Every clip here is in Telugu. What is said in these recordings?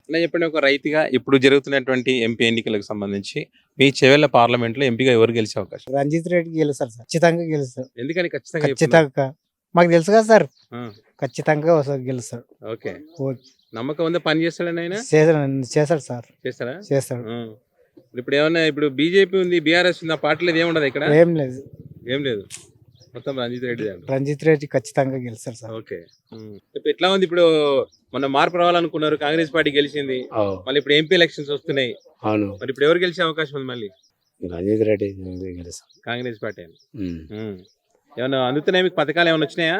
అలా చెప్పండి, ఒక రైతుగా ఇప్పుడు జరుగుతున్నటువంటి ఎంపీ ఎన్నికలకు సంబంధించి మీ చెవెళ్ళ పార్లమెంట్ లో ఎంపీగా ఎవరు గెలిచే అవకాశం? రంజిత్ రెడ్డి గెలుస్తారు సార్, ఖచ్చితంగా గెలుస్తారు. ఎందుకని ఖచ్చితంగా చెప్తున్నారు? ఖచ్చితంగా మాకు తెలుసు కదా సార్, ఆ, ఖచ్చితంగా వస్తారు, గెలుస్తాడు. ఓకే. ఓకే. నమ్మకం ఉందా పని చేస్తాడని ఆయన? చేస్తాడు సార్, చేస్తారా? చేస్తాడు. ఆ. ఇప్పుడు ఏమన్నా ఇప్పుడు బీజేపీ ఉంది, బీఆర్ఎస్ ఉంది, ఆ పార్టీలో ఏముండదు ఇక్కడ? ఏం లేదు, ఏం లేదు, మొత్తం రంజిత్ రెడ్డి దాంట్లో. రంజిత్ రెడ్డి ఖచ్చితంగా గెలుస్తాడు సార్. ఓకే. ఇప్పుడు ఎట్లా ఉంది ఇప్పుడు? మొన్న మార్పు రావాలనుకున్నారు, కాంగ్రెస్ పార్టీ గెలిచింది, మళ్ళీ ఇప్పుడు ఎంపీ ఎలక్షన్స్ వస్తున్నాయి. అవును, మరి ఇప్పుడు ఎవరు గెలిచే అవకాశం ఉంది మళ్ళీ? రంజిత్ రెడ్డి గెలుస్తాం. కాంగ్రెస్ పార్టీ అని. ఏమన్నా అందుతున్నాయి మీకు? పథకాలు ఏమైనా వచ్చినాయా?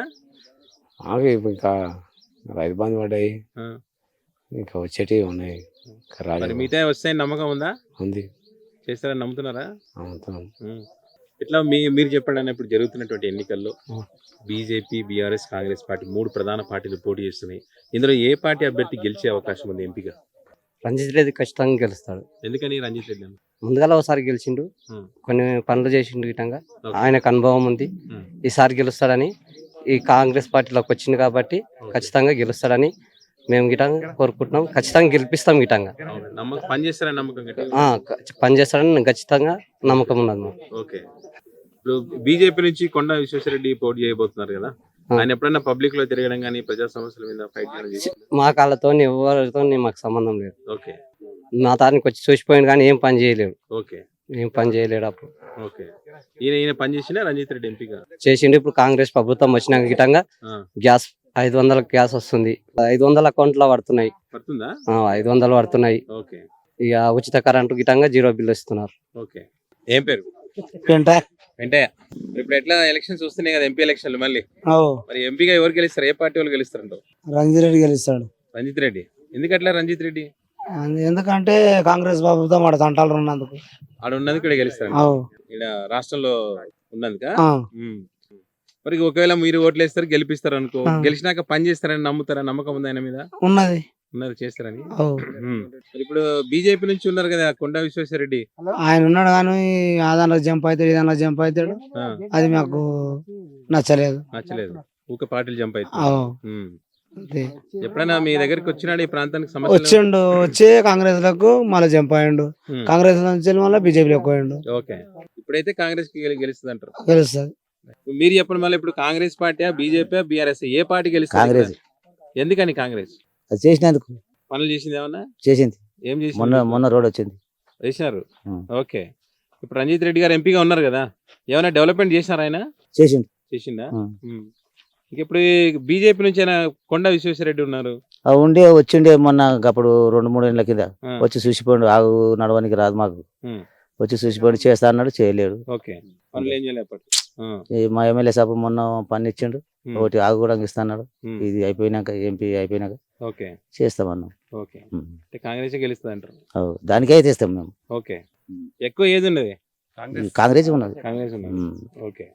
మాకు ఇప్పుడు ఇంకా రైతు బంధు పడ్డాయి, ఆ. ఇంకా వచ్చేటివి ఉన్నాయి. ఇంకా మరి రాలేదు. మిగతా వస్తాయని నమ్మకం ఉందా? ఉంది, చేస్తారని నమ్ముతున్నారా? అవుతాం. ఇట్లా మీరు చెప్పండి అన్న, ఇప్పుడు జరుగుతున్నటువంటి ఎన్నికల్లో బీజేపీ, బీఆర్ఎస్, కాంగ్రెస్ పార్టీ 3 ప్రధాన పార్టీలు పోటీ చేస్తున్నాయి. ఇందులో ఏ పార్టీ అభ్యర్థి గెలిచే అవకాశం ఉంది ఎంపీగా? రంజిత్ రెడ్డి ఖచ్చితంగా గెలుస్తాడు. ఎందుకని రంజిత్ రెడ్డి అని? ముందుగాల ఒకసారి గెలిచిండు, కొన్ని పనులు చేసిండు గిటంగా, ఆయనకు అనుభవం ఉంది. ఈసారి గెలుస్తాడని, ఈ కాంగ్రెస్ పార్టీలోకి వచ్చింది కాబట్టి ఖచ్చితంగా గెలుస్తాడని మేము గిటంగా కోరుకుంటున్నాం. ఖచ్చితంగా గెలిపిస్తాం గిటంగా. పని చేస్తారని నమ్మకం పని చేస్తాడని ఖచ్చితంగా నమ్మకం ఉన్నది మాకు. ఓకే. ఇప్పుడు బీజేపీ నుంచి కొండా విశ్వేశ్వరరెడ్డి పోటీ చేయబోతున్నారు కదా, ఆయన ఎప్పుడైనా పబ్లిక్ లో తిరగడం కానీ ప్రజా సమస్యల మీద ఫైట్ చేయడం? మా కాళ్ళతో ఎవరితో మాకు సంబంధం లేదు. ఓకే. మా తానికి వచ్చి చూసిపోయింది కానీ ఏం పని చేయలేడు. ఓకే. ఏం పని చేయలేడు అప్పుడు. ఓకే. ఈయన పని చేసినా రంజిత్ రెడ్డి ఎంపీగా చేసిండు. ఇప్పుడు కాంగ్రెస్ ప్రభుత్వం వచ్చినాక గిటంగా గ్యాస్ 500 గ్యాస్ వస్తుంది, 500 అకౌంట్ లో పడుతున్నాయి. 500 పడుతున్నాయి. ఓకే. ఇక ఉచిత కరెంటు గిటంగా 0 బిల్లు ఇస్తున్నారు. ఓకే. ఏం పేరు? వెంటయ్య. ఇప్పుడు ఎట్లా ఎలక్షన్స్ వస్తున్నాయి కదా, ఎంపీ ఎలక్షన్లు మళ్ళీ, మరి ఎంపీగా ఎవరు గెలుస్తారు? ఏ పార్టీ వాళ్ళు గెలుస్తారంట? రంజిత్ రెడ్డి గెలుస్తాడు. రంజిత్ రెడ్డి. ఎందుకట్లా రంజిత్ రెడ్డి? ఎందుకంటే కాంగ్రెస్ ప్రభుత్వం ఆడ తంటాలు ఉన్నందుకు, ఆడ ఉన్నందుకు ఇక్కడ గెలుస్తారు. ఇక్కడ రాష్ట్రంలో ఉన్నందుక. మరి ఒకవేళ మీరు ఓట్లు వేస్తారు, గెలిపిస్తారు అనుకో, గెలిచినాక పని చేస్తారని నమ్ముతారా? నమ్మకం ఉంది ఆయన మీద? ఉన్నది, చేస్తారని. ఇప్పుడు బీజేపీ నుంచి ఉన్నారు కదా కొండా విశ్వేశ్వరరెడ్డి, ఆయన ఉన్నాడు కానీ ఆదాలో జంప్ అవుతాడు, ఇదాలో జంప్ అవుతాడు, అది మాకు నచ్చలేదు. ఊక పార్టీలు జంప్ అవుతాయి. ఎప్పుడైనా మీ దగ్గరికి వచ్చినాడు ఈ ప్రాంతానికి సమస్య? వచ్చిండు, వచ్చి కాంగ్రెస్ లకు మళ్ళీ జంప్ అయ్యిండు, కాంగ్రెస్ నుంచి మళ్ళీ బీజేపీలోకి పోయిండు. ఓకే. ఇప్పుడైతే కాంగ్రెస్ కి గెలుస్తుంది అంటారు? గెలుస్తుంది. మీరు చెప్పండి మళ్ళీ, ఇప్పుడు కాంగ్రెస్ పార్టీ, బీజేపీ, బీఆర్ఎస్, ఏ పార్టీ గెలుస్తుంది? కాంగ్రెస్. ఎందుకని కాంగ్రెస్? చేసినందుకు. పనులు చేసింది ఏమన్నా? చేసింది. ఏం చేసింది? మొన్న రోడ్ వచ్చింది, చేసినారు. ఓకే. ఇప్పుడు రంజిత్ రెడ్డి గారు ఎంపీగా ఉన్నారు కదా, ఏమైనా డెవలప్మెంట్ చేసినారు ఆయన? చేసిందా? ఇప్పుడు బీజేపీ నుంచి కొండా విశ్వేశ్వరరెడ్డి ఉన్నారు, వచ్చిండే మొన్న అప్పుడు 2-3 ఏళ్ళ కింద వచ్చి చూసిపోండు. ఆగు నడవనికి రాదు మాకు, వచ్చి చూసిపోండి చేస్తా అన్నాడు, చేయలేడు. ఓకే. పనులు ఏం చేయలేదు. మా ఎమ్మెల్యే సభ మొన్న పని ఇచ్చిండు, ఒకటి ఆగు కూడా ఇస్తా అన్నాడు. ఇది అయిపోయినాక, ఎంపీ అయిపోయినాక చేస్తామన్నాం. ఓకే. కాంగ్రెస్ గెలుస్తుంది అంటారు? దానికే చేస్తాం మేము. ఓకే. ఎక్కువ ఏది ఉన్నది? కాంగ్రెస్ ఉన్నది. కాంగ్రెస్ ఉన్నది. ఓకే.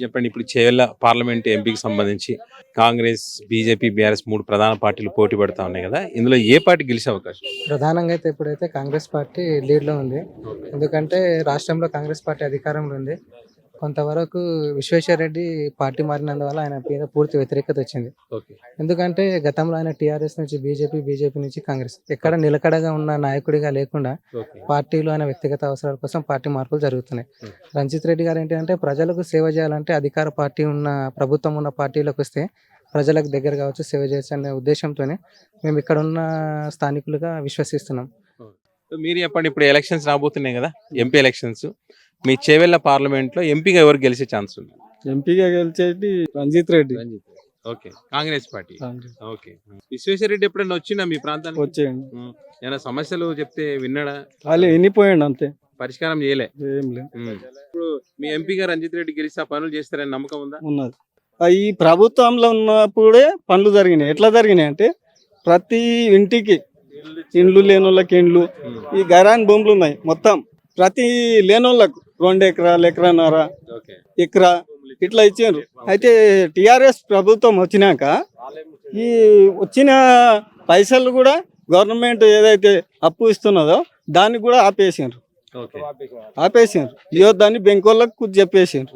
చెప్పండి, ఇప్పుడు చేవెళ్ళ పార్లమెంట్ ఎంపీకి సంబంధించి కాంగ్రెస్, బీజేపీ, బీఆర్ఎస్ 3 ప్రధాన పార్టీలు పోటీ పడతా ఉన్నాయి కదా, ఇందులో ఏ పార్టీ గెలిచే అవకాశం? ప్రధానంగా అయితే ఇప్పుడైతే కాంగ్రెస్ పార్టీ లీడ్ లో ఉంది. ఎందుకంటే రాష్ట్రంలో కాంగ్రెస్ పార్టీ అధికారంలో ఉంది. కొంతవరకు విశ్వేశ్వరరెడ్డి పార్టీ మారినందువల్ల ఆయన మీద పూర్తి వ్యతిరేకత వచ్చింది. ఎందుకంటే గతంలో ఆయన టీఆర్ఎస్ నుంచి బీజేపీ నుంచి కాంగ్రెస్ ఎక్కడ నిలకడగా ఉన్న నాయకుడిగా లేకుండా పార్టీలో ఆయన వ్యక్తిగత అవసరాల కోసం పార్టీ మార్పులు జరుగుతున్నాయి. రంజిత్ రెడ్డి గారు ఏంటంటే ప్రజలకు సేవ చేయాలంటే అధికార పార్టీ ఉన్న, ప్రభుత్వం ఉన్న పార్టీలోకి వస్తే ప్రజలకు దగ్గర కావచ్చు, సేవ చేయొచ్చు అనే ఉద్దేశంతోనే మేము ఇక్కడ ఉన్న స్థానికులుగా విశ్వసిస్తున్నాం. మీరు చెప్పండి, ఇప్పుడు ఎలక్షన్స్ రాబోతున్నాయి కదా, ఎంపీ ఎలక్షన్స్, మీ చేవెళ్ళ పార్లమెంట్ లో ఎంపీగా ఎవరు గెలిచే ఛాన్స్ ఉంది? ఎంపీగా గెలిచేది Ranjith Reddy. Okay. Congress party. Okay. Vishweshwar Reddy ఎప్పుడైనా వచ్చినా మీ ప్రాంతానికి? వచ్చేయండి. ఏమైనా సమస్యలు చెప్తే విన్నాడా? వినిపోయాడు అంతే, పరిష్కారం చేయలే. ఏం లేదు. ఇప్పుడు మీ ఎంపీగా రంజిత్ రెడ్డి గెలిస్తే పనులు చేస్తారని నమ్మకం ఉందా? ఉన్నది. ఈ ప్రభుత్వంలో ఉన్నప్పుడే పనులు జరిగినాయి. ఎట్లా జరిగినాయి అంటే ప్రతి ఇంటికి ఇండ్లు లేని వాళ్ళకి ఇండ్లు, ఈ గరాన్ భూములు ఉన్నాయి మొత్తం, ప్రతి లేనోళ్ళకు 2 ఎకరాలు, ఎకరన్నర, ఎకరా ఇట్లా ఇచ్చారు. అయితే టిఆర్ఎస్ ప్రభుత్వం వచ్చినాక ఈ వచ్చిన పైసలు కూడా గవర్నమెంట్ ఏదైతే అప్పు ఇస్తున్నదో దాన్ని కూడా ఆపేసారు. దాన్ని బెంకోళ్ళకు చెప్పేసారు,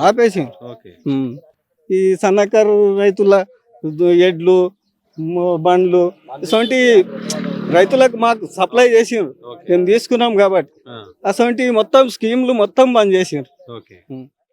ఆపేసారు. ఈ సన్నకారు రైతుల ఎడ్లు, బండ్లు, ఇటువంటి రైతులకు మాకు సప్లై చేసిండ్రు, మేము తీసుకున్నాం కాబట్టి. ఆ, అసలు మొత్తం స్కీమ్లు మొత్తం బంద్ చేసిండ్రు. ఓకే.